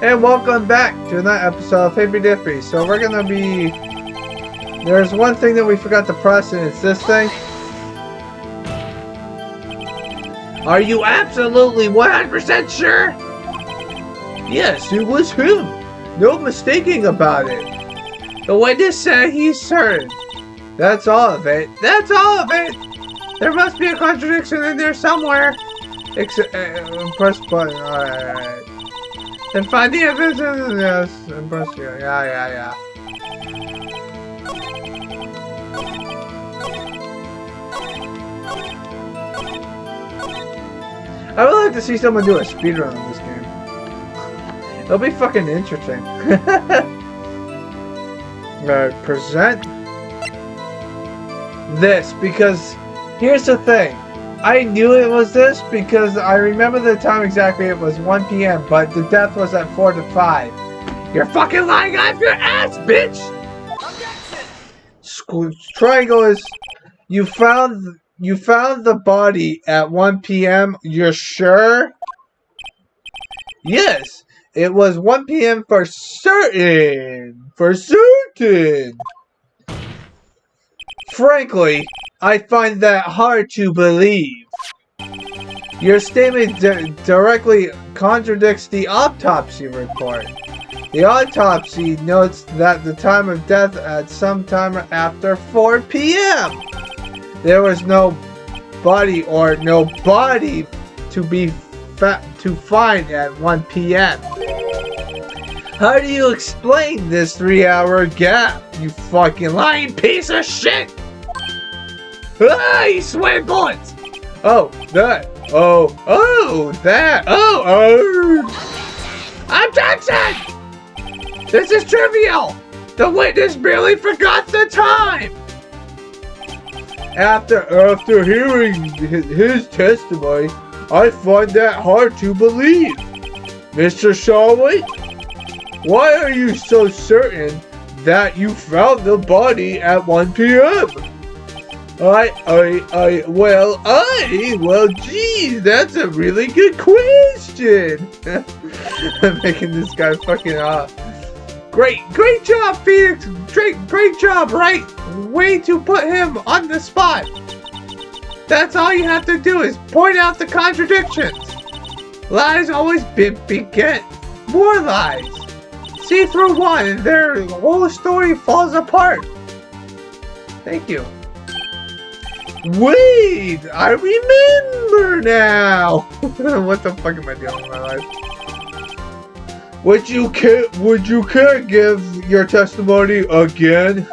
And welcome back to another episode of Hippy Dippy. So we're gonna be... There's one thing that we forgot to press, and it's this thing. Are you absolutely 100% sure? Yes, it was him. No mistaking about it. The witness said he's certain. That's all of it. That's all of it. There must be a contradiction in there somewhere. Press button. Alright. And find the evidence. Yes. And press here. Yeah. I would like to see someone do a speedrun on this game. It'll be fucking interesting. Present this, because here's the thing. I knew it was this because I remember the time exactly. It was 1 p.m. but the death was at 4 to 5. You're fucking lying off your ass, bitch! Triangle is... You found the body at 1 p.m. You're sure? Yes, it was 1 p.m. for certain. For certain. Frankly, I find that hard to believe. Your statement directly contradicts the autopsy report. The autopsy notes that the time of death at some time after 4 p.m. There was no body to find at 1 p.m. How do you explain this 3-hour gap, you fucking lying piece of shit? Ah, you sweating bullets! Oh, that. Oh, that. Objection! This is trivial! The witness merely forgot the time! After hearing his testimony, I find that hard to believe. Mr. Shawley, why are you so certain that you found the body at 1 p.m.? Well, geez, that's a really good question. I'm making this guy fucking Great job, Phoenix. Great job, right? Way to put him on the spot. That's all you have to do is point out the contradictions. Lies always beget more lies. See through one and their whole story falls apart. Thank you. Wait, I remember now. What the fuck am I doing with my life? Would you care give your testimony again?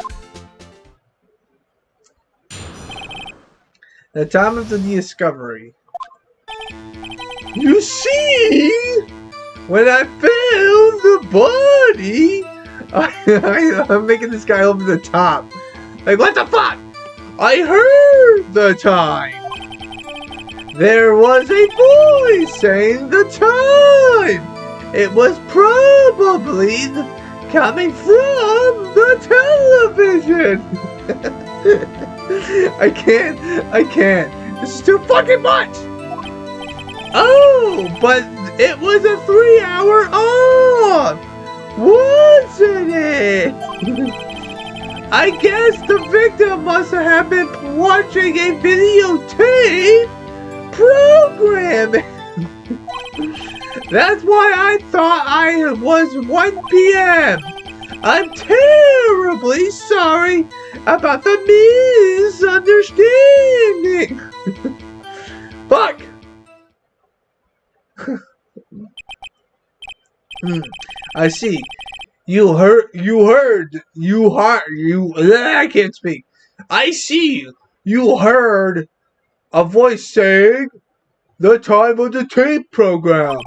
The time of the discovery. You see, when I found the body, I'm making this guy open the top. Like, what the fuck? I heard the time. There was a voice saying the time. It was probably coming from the television. I can't. This is too fucking much. Oh, but it was a 3-hour off, wasn't it? I guess the victim must have been watching a videotape program. That's why I thought I was 1 p.m. I'm terribly sorry about the misunderstanding. Fuck. I see. I can't speak. I see. You heard a voice saying the time of the tape program.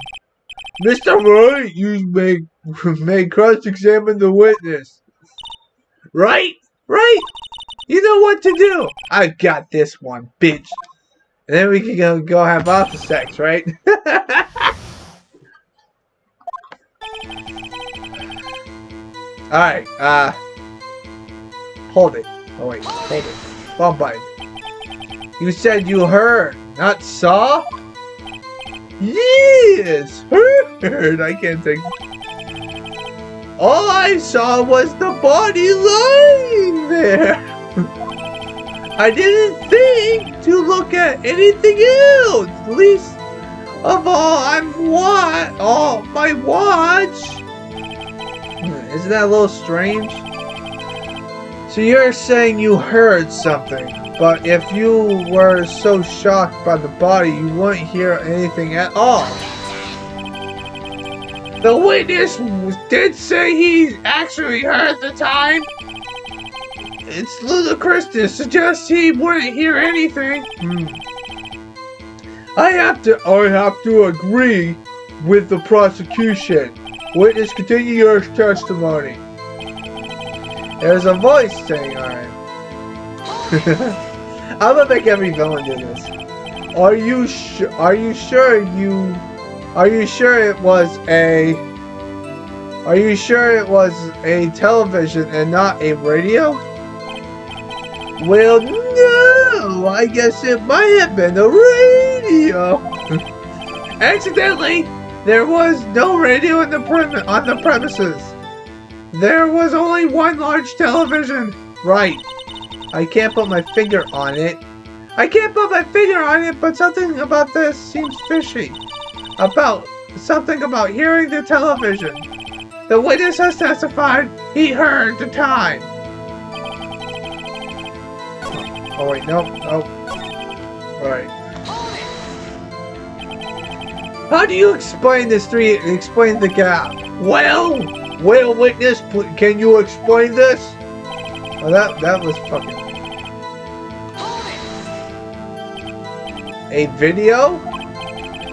Mr. Wright, you may cross-examine the witness. Right? You know what to do. I got this one, bitch. And then we can go have office sex, right? Alright, hold it. Oh wait, hold it. Bump button. You said you heard, not saw? Yes! Heard! I can't think. All I saw was the body lying there. I didn't think to look at anything else. Least of all, my watch. Isn't that a little strange? So you're saying you heard something, but if you were so shocked by the body, you wouldn't hear anything at all. The witness did say he actually heard the time. It's ludicrous to suggest he wouldn't hear anything. I have to agree with the prosecution. Witness, continue your testimony. There's a voice saying, alright. I'm gonna make every villain do this. Are you sure it was a television and not a radio? Well, no, I guess it might have been a radio. Accidentally, there was no radio on the premises. There was only one large television. Right. I can't put my finger on it. But something about this seems fishy. Something about hearing the television. The witness has testified he heard the time. Oh wait, no. Alright. How do you explain this explain the gap? Well, witness, can you explain this? Oh, that was fucking... A video?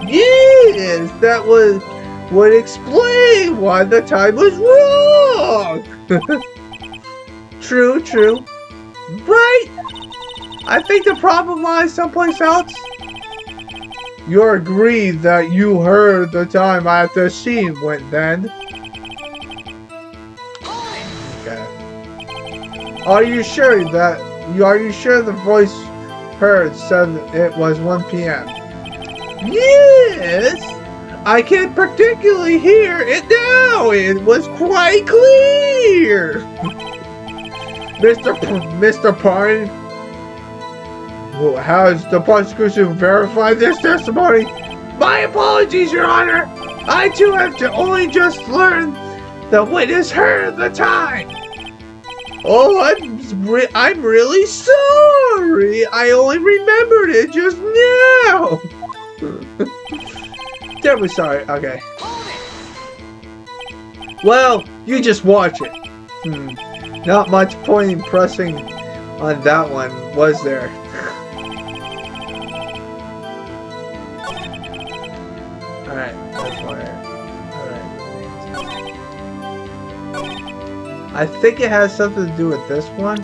Yes, that would explain why the time was wrong! True. Right! I think the problem lies someplace else. You agree that you heard the time at the scene went then? Okay. Are you sure the voice heard said it was 1 p.m.? Yes! I can particularly hear it now! It was quite clear! Mr. Pine, has the prosecution verified this testimony? My apologies, Your Honor! I too have only just learned the witness heard the time! Oh, I'm really sorry! I only remembered it just now! Terribly sorry, okay. Well, you just watch it. Not much point in pressing on that one, was there? Alright, that's why. Alright. I think it has something to do with this one.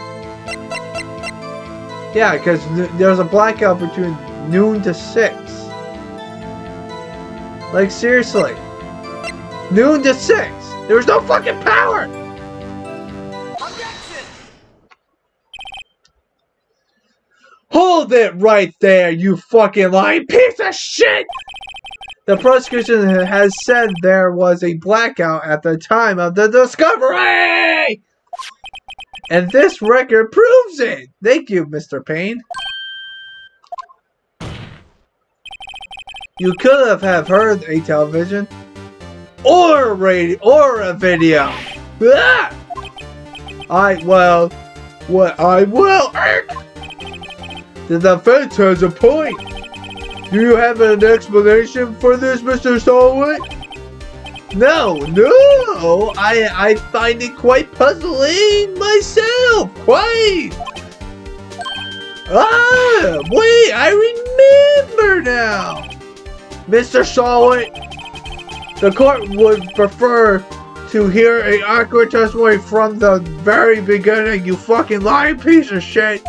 Yeah, because there's a blackout between noon to 6. Like, seriously. Noon to 6. There was no fucking power! Hold it right there, you fucking lying piece of shit! The prosecution has said there was a blackout at the time of the discovery! And this record proves it! Thank you, Mr. Payne. You could have heard a television, or a radio, or a video. Ah! The defense has a point. Do you have an explanation for this, Mr. Stallwood? No, I find it quite puzzling myself, quite. Wait, I remember now. Mr. Stallwood, the court would prefer to hear an accurate testimony from the very beginning, you fucking lying piece of shit.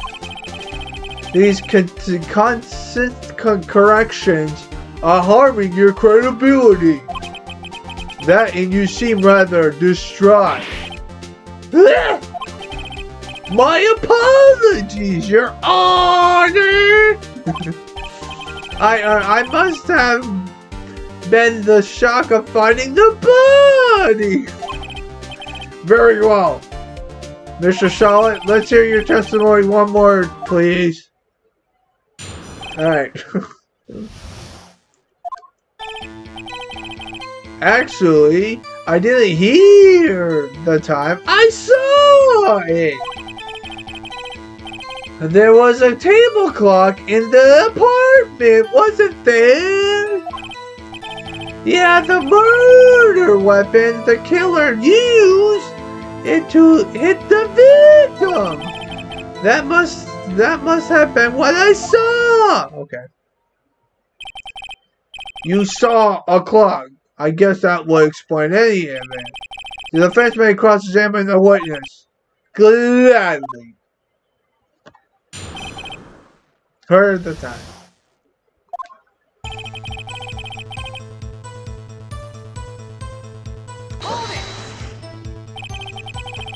These constant corrections are harming your credibility. That and you seem rather distraught. My apologies, Your Honor! I must have been the shock of finding the body. Very well. Mr. Charlotte, let's hear your testimony one more, please. Alright. Actually, I didn't hear the time. I saw it! There was a table clock in the apartment, wasn't there? Yeah, the murder weapon the killer used it to hit the victim. That must have been what I saw. Okay. You saw a clock. I guess that would explain any of it. The defense may cross-examine the witness. Gladly. Heard the time.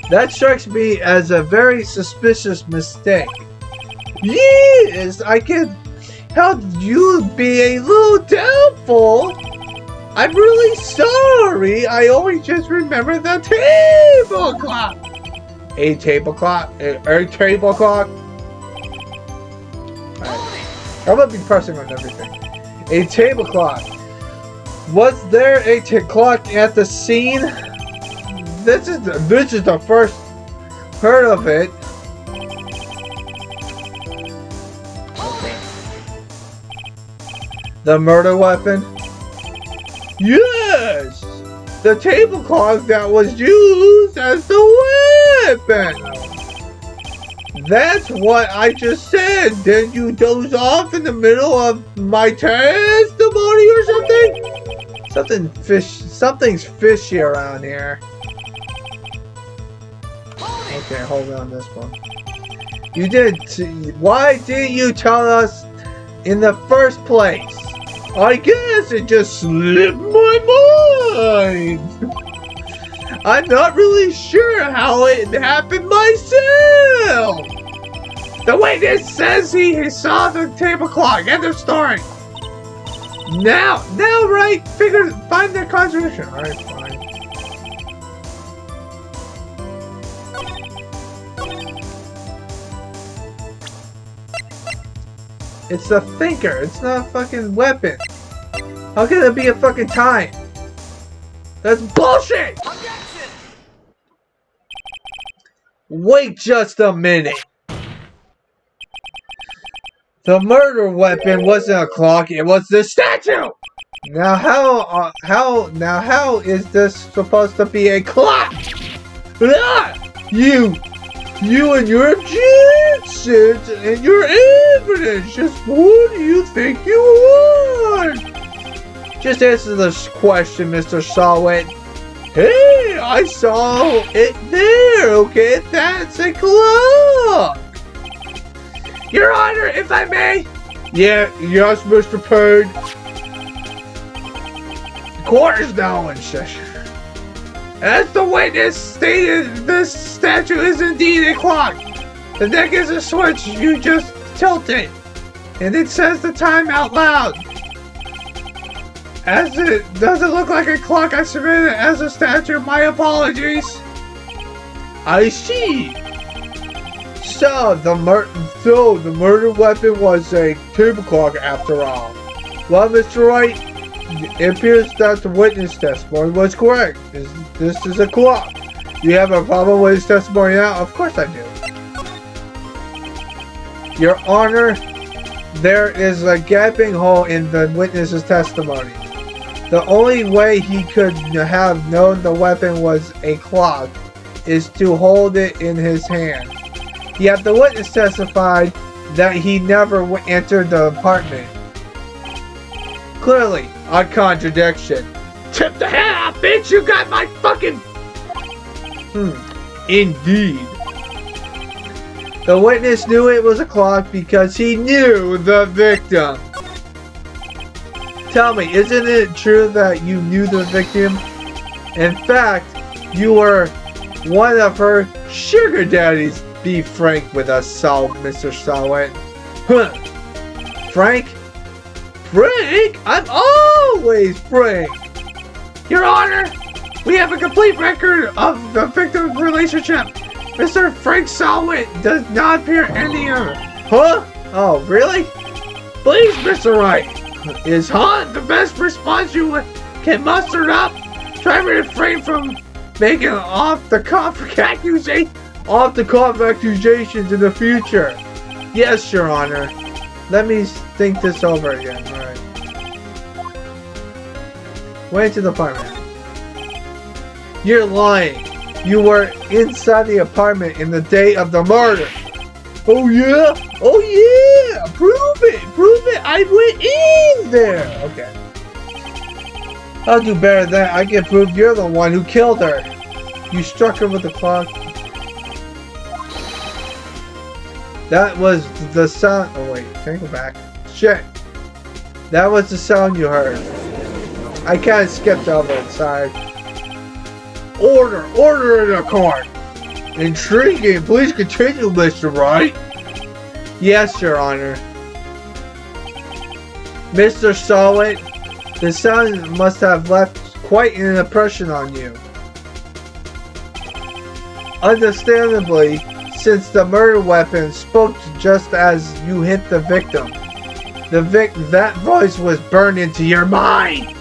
That strikes me as a very suspicious mistake. Yes, I can help you be a little doubtful. I'm really sorry. I always just remember the table clock. A table clock? A table clock? Right. I'm gonna be pressing on everything. A table clock. Was there a clock at the scene? This is the first heard of it. The murder weapon? Yes! The table clock that was used as the weapon! That's what I just said! Did you doze off in the middle of my testimony or something? Something's fishy around here. Okay, hold on this one. You did. Why didn't you tell us in the first place? I guess it just slipped my mind. I'm not really sure how it happened myself. The witness says he saw the table clock. End of story. Now, right? Find the contradiction. All right, fine. It's a thinker. It's not a fucking weapon. How can it be a fucking time? That's bullshit! Wait just a minute. The murder weapon wasn't a clock. It was the statue. Now how is this supposed to be a clock? Ah! You and your objections and your evidence. Just what do you think you are? Just answer this question, Mr. Sawit. Hey, I saw it there, okay? That's a clock. Your Honor, if I may. Yes, Mr. Payne. The court is now in session. As the witness stated, this statue is indeed a clock. The neck is a switch. You just tilt it, and it says the time out loud. As it doesn't look like a clock, I submit it as a statue. My apologies. I see. So the murder weapon was a table clock after all. Well, Mr. Wright, it appears that the witness testimony was correct. This is a clock. Do you have a problem with his testimony now? Of course I do. Your Honor, there is a gaping hole in the witness's testimony. The only way he could have known the weapon was a clock is to hold it in his hand. Yet the witness testified that he never entered the apartment. Clearly, a contradiction. Tip the head off, bitch! You got my fucking... Indeed. The witness knew it was a clock because he knew the victim. Tell me, isn't it true that you knew the victim? In fact, you were one of her sugar daddies. Be frank with us, Mr. Sawit. Frank? Frank? I'm always frank. Your Honor, We have a complete record of the victim's relationship. Mr. Frank Salwit does not appear anywhere. Huh? Oh, really? Please, Mr. Wright. Is huh the best response you can muster up? Try to refrain from making off-the-cuff accusations in the future. Yes, Your Honor. Let me think this over again. Alright. Went to the apartment. You're lying. You were inside the apartment in the day of the murder. Oh yeah? Oh yeah! Prove it! Prove it! I went in there! Okay. I'll do better than that. I can prove you're the one who killed her. You struck her with the clock. That was the sound. Oh wait, can I go back? Shit. That was the sound you heard. I kinda skipped over it, sorry. Order in the court. Intriguing. Please continue, Mr. Wright. Yes, Your Honor. Mr. Salwit, the sound must have left quite an impression on you. Understandably, since the murder weapon spoke just as you hit the victim. That voice was burned into your mind.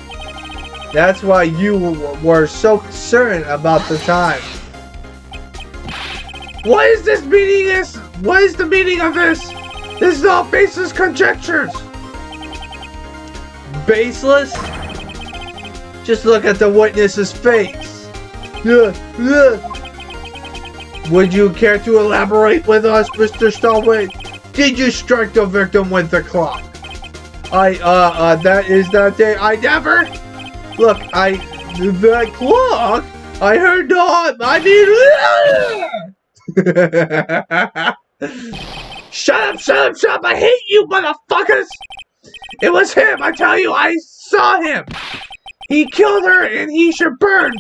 That's why you were so concerned about the time. What is this meaning? What is the meaning of this? This is all baseless conjectures. Baseless? Just look at the witness's face. Would you care to elaborate with us, Mr. Stallway? Did you strike the victim with the clock? That is that day. I never. Look, the clock. I heard not. I mean. Shut up! I hate you, motherfuckers! It was him. I tell you, I saw him. He killed her, and he should burn.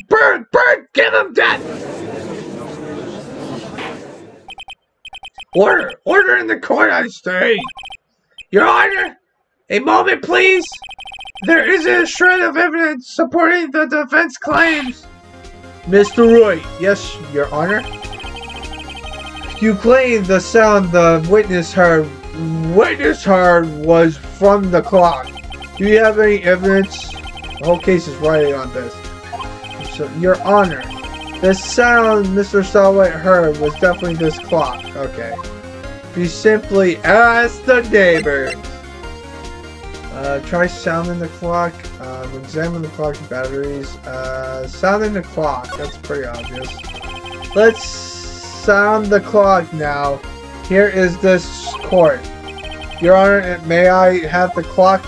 Give him death. Order in the court, I say. Your Honor, a moment, please. There isn't a shred of evidence supporting the defense claims. Mr. Wright, yes, Your Honor. You claim the sound the witness heard was from the clock. Do you have any evidence? The whole case is riding on this. So, Your Honor, the sound Mr. Stallway heard was definitely this clock. Okay. You simply ask the neighbors. Try sounding the clock. Examine the clock batteries. Sounding the clock. That's pretty obvious. Let's sound the clock now. Here is this court. Your Honor, may I have the clock?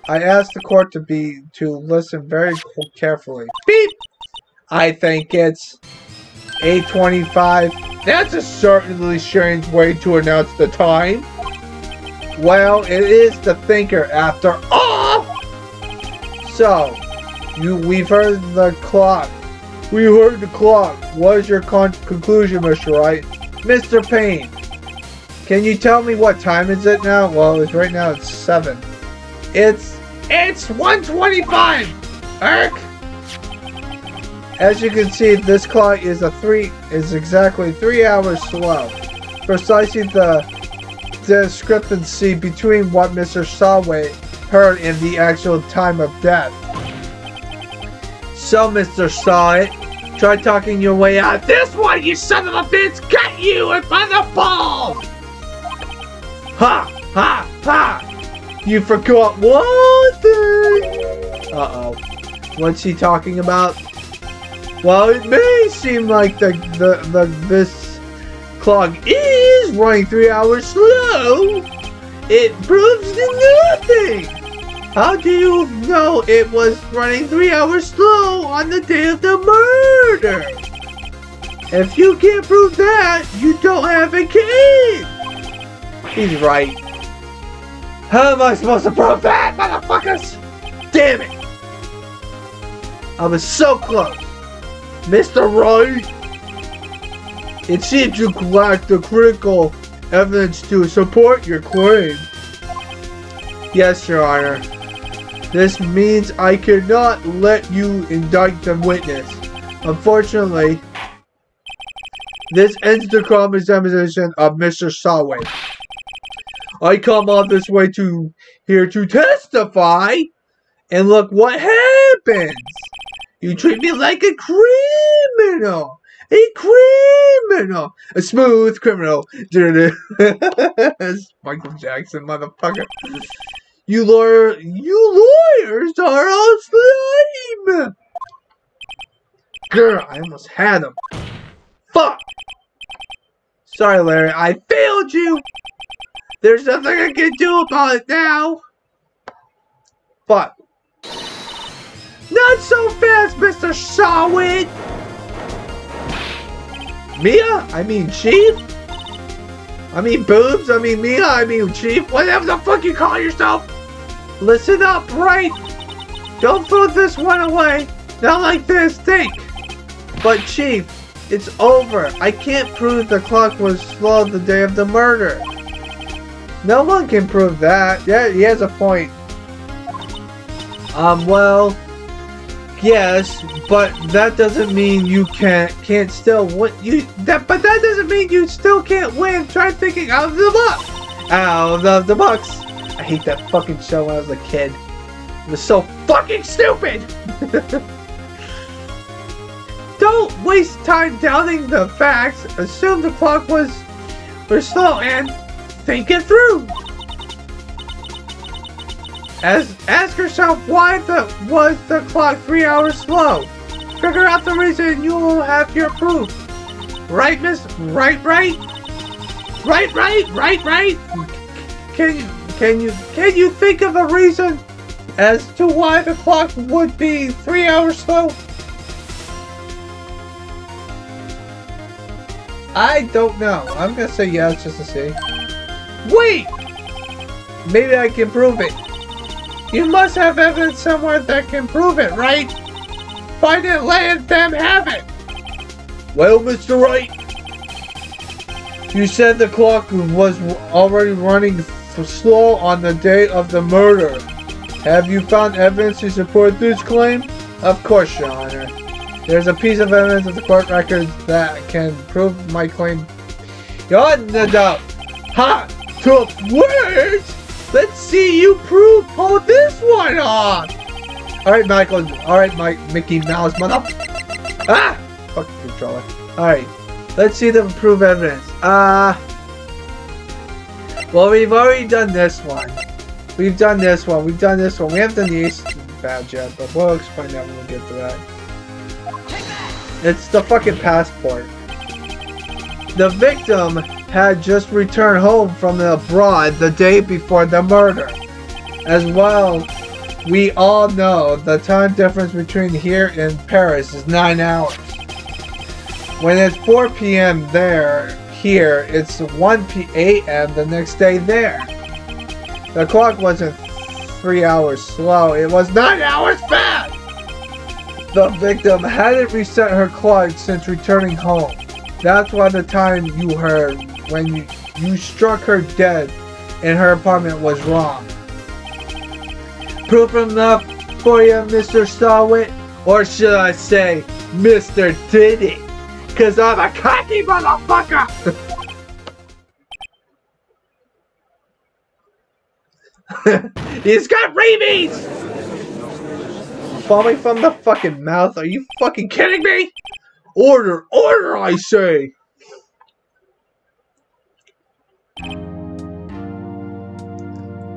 I ask the court to listen very carefully. Beep! I think it's 8:25. That's a certainly strange way to announce the time. Well, it is the thinker after all. So, we've heard the clock. We heard the clock. What is your conclusion, Mr. Wright? Mr. Payne, can you tell me what time is it now? Well, right now it's 7. It's 1:25. Eric. As you can see, this clock is exactly 3 hours slow. Precisely the discrepancy between what Mr. Stallway heard and the actual time of death. So, Mr. Stallway, try talking your way out. This one, you son of a bitch! Got you in by the balls! Ha! Ha! Ha! You forgot one thing! Uh-oh. What's he talking about? Well, it may seem like this clock is running 3 hours slow. It proves nothing. How do you know it was running 3 hours slow on the day of the murder? If you can't prove that, you don't have a case. He's right. How am I supposed to prove that, motherfuckers? Damn it. I was so close. Mr. Wright, it seems you lack the critical evidence to support your claim. Yes, Your Honor. This means I cannot let you indict the witness. Unfortunately, this ends the cross-examination of Mr. Sawin. I come all this way here to testify, and look what happens. You treat me like a criminal. A criminal. A smooth criminal. Michael Jackson, motherfucker. You lawyers are all slime. Girl, I almost had him. Fuck. Sorry, Larry. I failed you. There's nothing I can do about it now. Fuck. Not so fast, Mr. Sawin. Mia? I mean Chief? I mean Boobs? I mean Mia? I mean Chief? Whatever the fuck you call yourself. Listen up, right? Don't throw this one away. Not like this, think. But Chief, it's over. I can't prove the clock was slow the day of the murder. No one can prove that. Yeah, he has a point. Well, yes, but that doesn't mean you can't still win. But that doesn't mean you still can't win. Try thinking out of the box. Out of the box. I hate that fucking show when I was a kid. It was so fucking stupid. Don't waste time doubting the facts. Assume the clock was slow and think it through. Ask yourself why was the clock 3 hours slow. Figure out the reason and you will have your proof. Right, miss? Right? Can you think of a reason as to why the clock would be 3 hours slow? I don't know. I'm gonna say yes just to see. Wait! Maybe I can prove it. You must have evidence somewhere that can prove it, right? Find it, let them have it. Well, Mr. Wright, you said the clock was already running slow on the day of the murder. Have you found evidence to support this claim? Of course, Your Honor. There's a piece of evidence of the court records that can prove my claim. Beyond the doubt. Ha! Tough words! Let's see you pull this one off! Alright, Michael. Alright, Mickey Mouse, mother. Ah! Fuck the controller. Alright. Let's see the proof evidence. Well, we've already done this one. We've done this one. We haven't done the Ace badge yet, but we'll explain that when we get to that. It's the fucking passport. The victim had just returned home from abroad the day before the murder. As well, we all know the time difference between here and Paris is 9 hours. When it's 4 p.m. here, it's 1 a.m. the next day there. The clock wasn't 3 hours slow, it was 9 hours fast! The victim hadn't reset her clock since returning home. That's why the time you heard when you struck her dead in her apartment was wrong. Proof enough for you, Mr. Sawin? Or should I say, Mr. Diddy? Cause I'm a cocky motherfucker! He's got rabies! Foaming from the fucking mouth, are you fucking kidding me? Order, I say!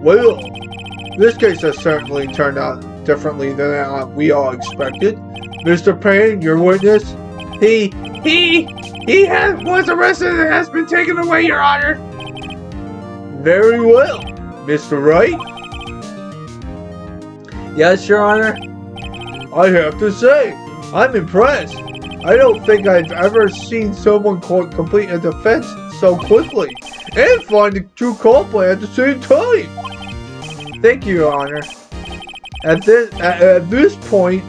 Well, this case has certainly turned out differently than we all expected. Mr. Payne, your witness, he was arrested and has been taken away, Your Honor. Very well. Mr. Wright? Yes, Your Honor? I have to say, I'm impressed. I don't think I've ever seen someone complete a defense so quickly and find the true culprit at the same time. Thank you, Your Honor. At this point,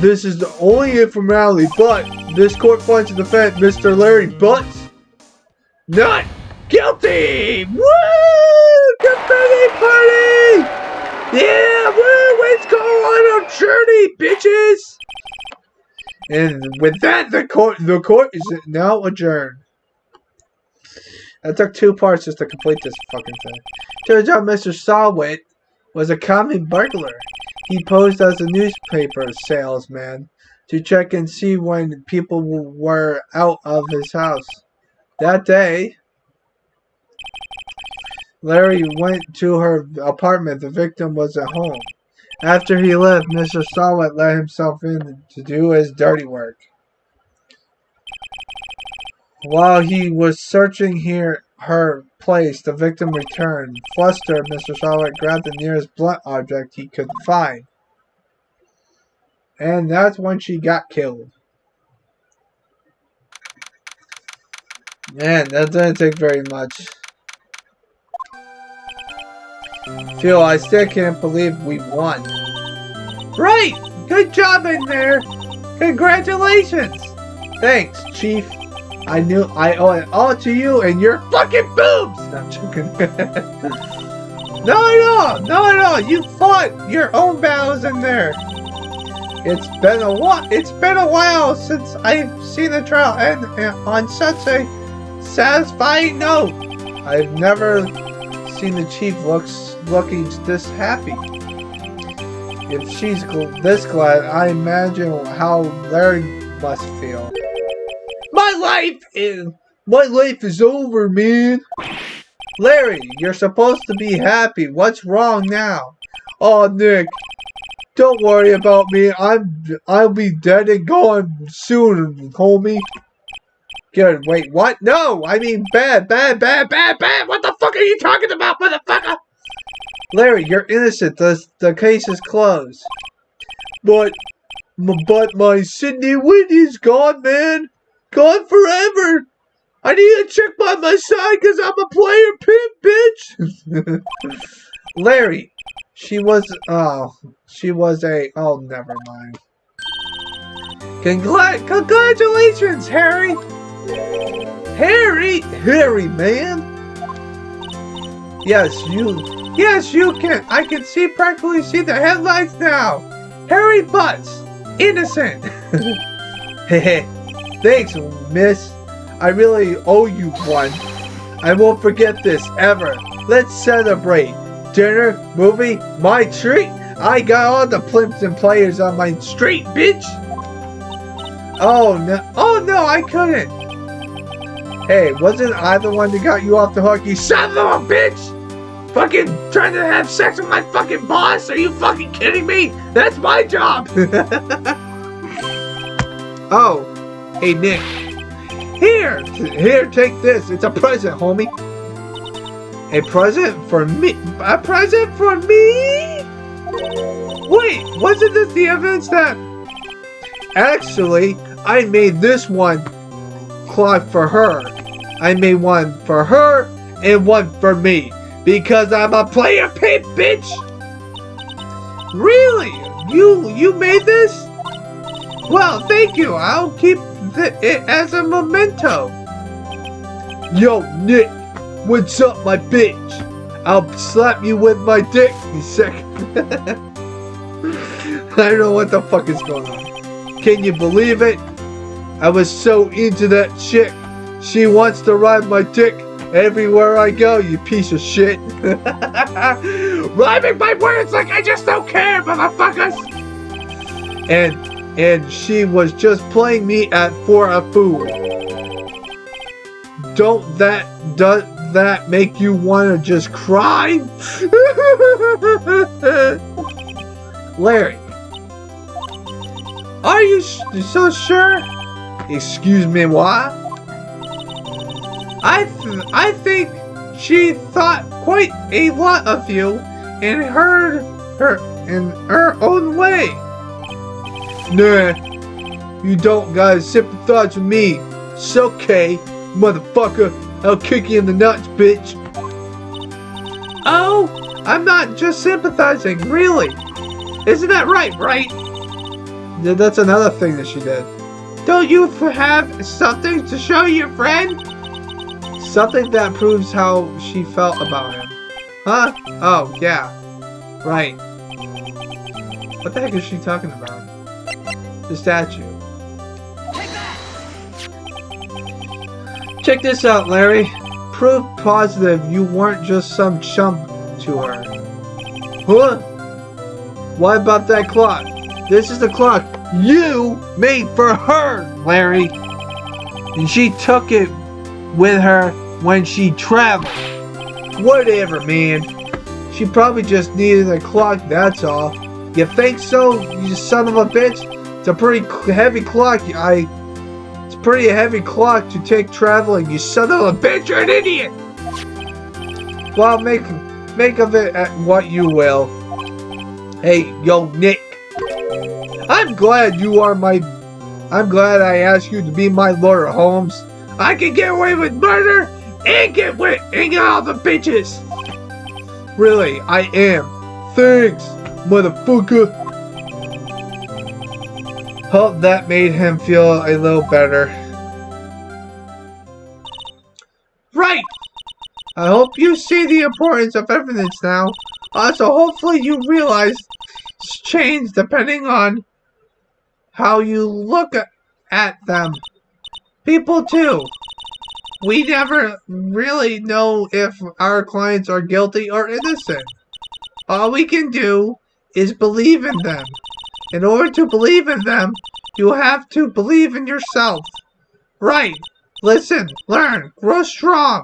this is the only informality, but this court finds the defendant, Mr. Larry Butts, not guilty! Woo! Confetti party! Yeah, woo, let's go on our journey, bitches! And with that, the court is now adjourned. It took 2 parts just to complete this fucking thing. Turns out Mr. Sawit was a common burglar. He posed as a newspaper salesman to check and see when people were out of his house. That day, Larry went to her apartment. The victim was at home. After he left, Mr. Sawit let himself in to do his dirty work. While he was searching her place, the victim returned. Flustered, Mr. Sawit grabbed the nearest blunt object he could find. And that's when she got killed. Man, that didn't take very much. Phil, I still can't believe we won. Right! Good job in there! Congratulations! Thanks, Chief. I owe it all to you and your fucking boobs! No, I'm joking. No, you fought your own battles in there. It's been a while since I've seen a trial and on such a satisfying note. I've never seen the Chief looking this happy. If she's this glad, I imagine how Larry must feel. My life is over, man. Larry, you're supposed to be happy. What's wrong now? Oh, Nick, don't worry about me. I'll be dead and gone soon, homie. Good. Wait, what? No, I mean bad. What the fuck are you talking about, motherfucker? Larry, you're innocent. The case is closed. But my Sydney Whitney's gone, man. Gone forever. I need a chick by my side because I'm a player pimp, bitch. Larry, she was a, oh, never mind. Congratulations, Harry. Harry, man. Yes, you can. I can practically see the headlights now. Harry Butts, innocent. Hehe. Thanks, miss. I really owe you one. I won't forget this, ever. Let's celebrate. Dinner, movie, my treat. I got all the plimps and players on my street, bitch. Oh, no, I couldn't. Hey, wasn't I the one that got you off the hook, you son of a bitch? Fucking trying to have sex with my fucking boss? Are you fucking kidding me? That's my job. Oh. Hey, Nick. Here, take this. It's a present, homie. A present for me? A present for me? Wait, wasn't this the evidence that... Actually, I made this one clock for her. I made one for her and one for me. Because I'm a player pimp, bitch! Really? You made this? Well, thank you. I'll keep it as a memento. Yo, Nick, what's up, my bitch? I'll slap you with my dick in a second. I don't know what the fuck is going on. Can you believe it? I was so into that chick. She wants to ride my dick everywhere I go, you piece of shit. Rhyming my words like I just don't care, motherfuckers. And she was just playing me for a fool. Does that make you want to just cry? Larry, are you so sure? Excuse me, what? I think she thought quite a lot of you in her own way. Nah, you don't gotta sympathize with me. It's okay, motherfucker. I'll kick you in the nuts, bitch. Oh, I'm not just sympathizing, really. Isn't that right? Yeah, that's another thing that she did. Don't you have something to show your friend? Something that proves how she felt about him. Huh? Oh, yeah. Right. What the heck is she talking about? The statue. Check this out, Larry. Proof positive you weren't just some chump to her. Huh? What about that clock? This is the clock you made for her, Larry. And she took it with her when she traveled. Whatever, man. She probably just needed a clock, that's all. You think so, you son of a bitch? It's a pretty heavy clock. It's a pretty heavy clock to take traveling, you son of a bitch. You're an idiot. Well, make of it what you will. Hey, yo, Nick. I'm glad I asked you to be my lawyer, Holmes. I can get away with murder and get all the bitches. Really, I am. Thanks, motherfucker. Hope that made him feel a little better. Right! I hope you see the importance of evidence now. Also, hopefully you realize it's changed depending on how you look at them. People too. We never really know if our clients are guilty or innocent. All we can do is believe in them. In order to believe in them, you have to believe in yourself. Right. Listen, learn, grow strong.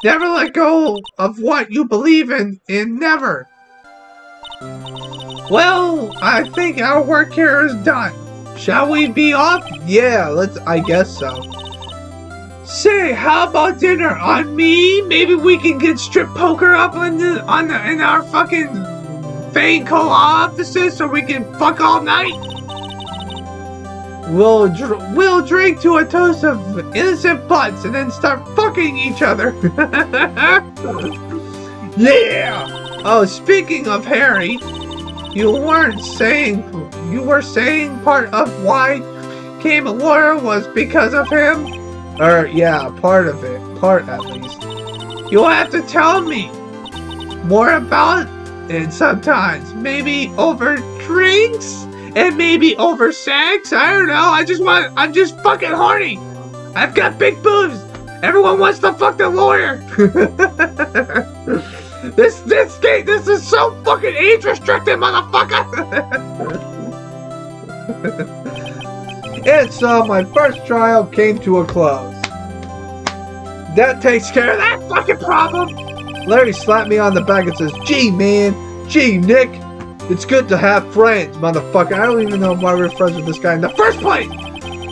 Never let go of what you believe in never. Well, I think our work here is done. Shall we be off? Yeah, I guess so. Say, how about dinner on me? Maybe we can get strip poker up in our fucking Fane co-offices so we can fuck all night. We'll drink to a toast of innocent butts and then start fucking each other. Yeah. Oh, speaking of Harry, you were saying part of why came a lawyer was because of him? Yeah, part of it. Part at least. You'll have to tell me more about it sometimes. Maybe over drinks? And maybe over sex? I don't know. I'm just fucking horny. I've got big boobs. Everyone wants to fuck the lawyer. This is so fucking age restricted, motherfucker. And so my first trial came to a close. That takes care of that fucking problem. Larry slapped me on the back and says, "Gee, man. Gee, Nick. It's good to have friends, motherfucker. I don't even know why we're friends with this guy in the first place.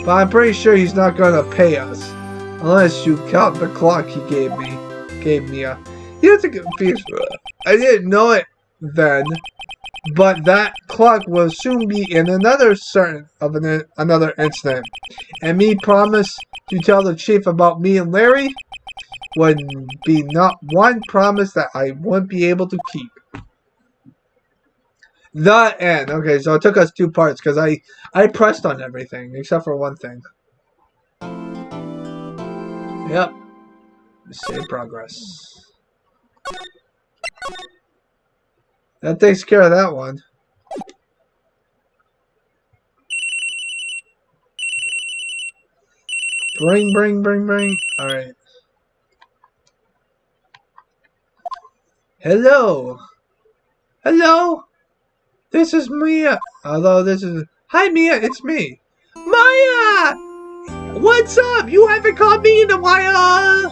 But I'm pretty sure he's not gonna pay us. Unless you count the clock he gave me. You have to confuse. I didn't know it then. But that clock will soon be in another incident. And me promise to tell the chief about me and Larry would be not one promise that I wouldn't be able to keep." The end. Okay, so it took us 2 parts because I pressed on everything except for one thing. Yep. Save progress. That takes care of that one. Bring. Alright. Hello. This is Mia. Hi, Mia, it's me. Maya! What's up? You haven't called me in a while.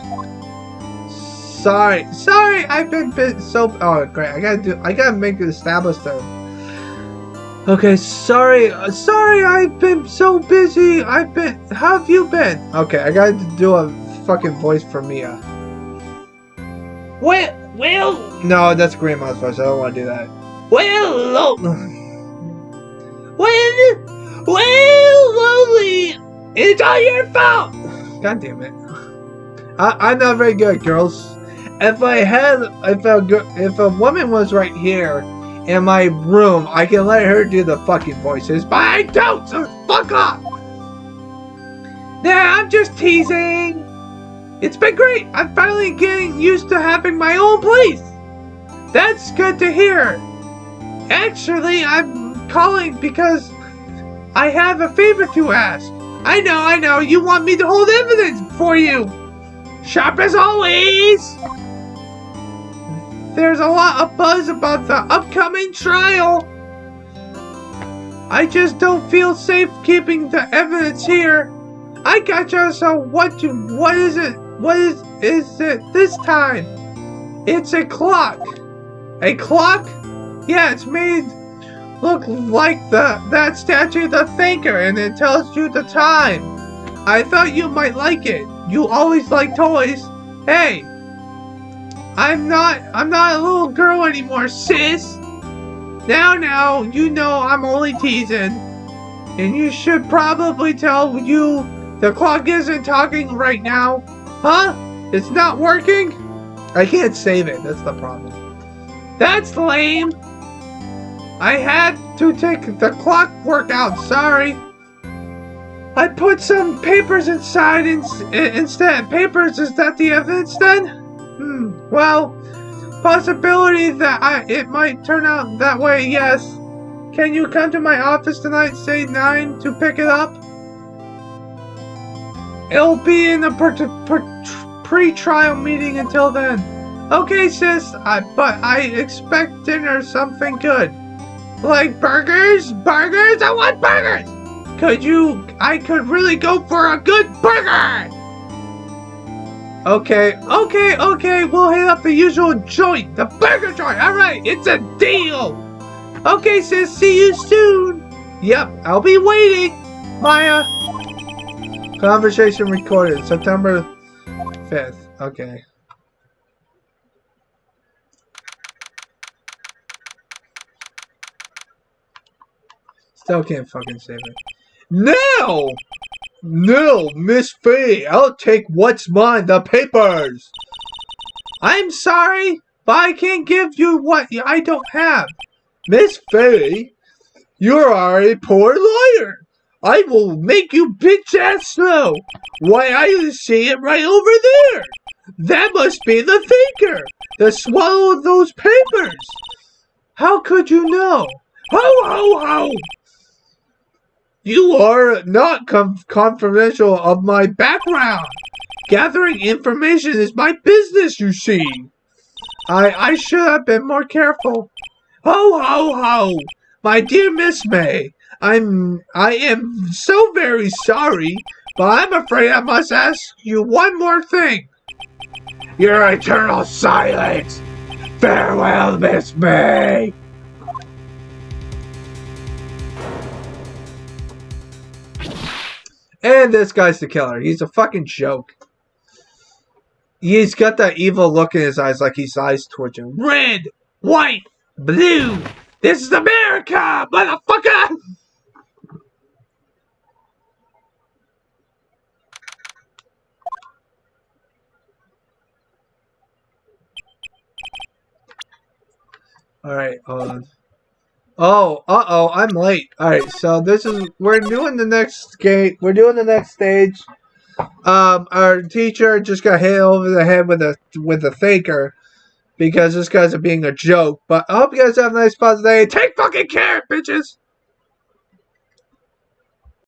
Sorry, I've been so... Oh, great, I gotta make it established though. Okay, sorry, I've been so busy. How have you been? Okay, I gotta do a fucking voice for Mia. Well... No, that's Grandma's voice, I don't want to do that. Well, Lily, it's all your fault. God damn it. I'm not very good, girls. If a woman was right here in my room, I can let her do the fucking voices, but I don't, so fuck off. Nah, I'm just teasing. It's been great. I'm finally getting used to having my own place. That's good to hear. Actually, I'm calling because I have a favor to ask. I know, you want me to hold evidence for you. Sharp as always. There's a lot of buzz about the upcoming trial. I just don't feel safe keeping the evidence here. I gotcha, so what is it? What is it this time? It's a clock. A clock? Yeah, it's made look like that statue, the thinker, and it tells you the time. I thought you might like it. You always like toys. Hey, I'm not a little girl anymore, sis. Now, you know I'm only teasing. And you should probably tell you the clock isn't talking right now. Huh? It's not working? I can't save it, that's the problem. That's lame. I had to take the clock workout, sorry. I put some papers inside instead. Papers, is that the evidence then? Well, possibility that it might turn out that way, yes. Can you come to my office tonight, say 9, to pick it up? It'll be in a pre-trial meeting until then. Okay, sis, but I expect dinner something good. Like burgers? Burgers? I want burgers! I could really go for a good burger! Okay, we'll hit up the usual joint, the burger joint, alright, it's a deal! Okay, sis, see you soon! Yep, I'll be waiting, Maya. Conversation recorded, September 5th, okay. Still can't fucking save it. No! No, Miss Faye, I'll take what's mine, the papers! I'm sorry, but I can't give you what I don't have. Miss Faye, you are a poor lawyer. I will make you bitch ass slow. Why, I see it right over there. That must be the thinker that swallowed those papers. How could you know? Ho! You are not confidential of my background. Gathering information is my business, you see. I should have been more careful. Ho! My dear Miss May, I am so very sorry, but I'm afraid I must ask you one more thing. Your eternal silence. Farewell, Miss May. And this guy's the killer. He's a fucking joke. He's got that evil look in his eyes, like his eyes twitching. Red, white, blue. This is America, motherfucker! Alright, hold on. Oh, I'm late. Alright, so we're doing the next gate. We're doing the next stage. Our teacher just got hit over the head with a thinker because this guy's being a joke. But I hope you guys have a nice positive day. Take fucking care, bitches!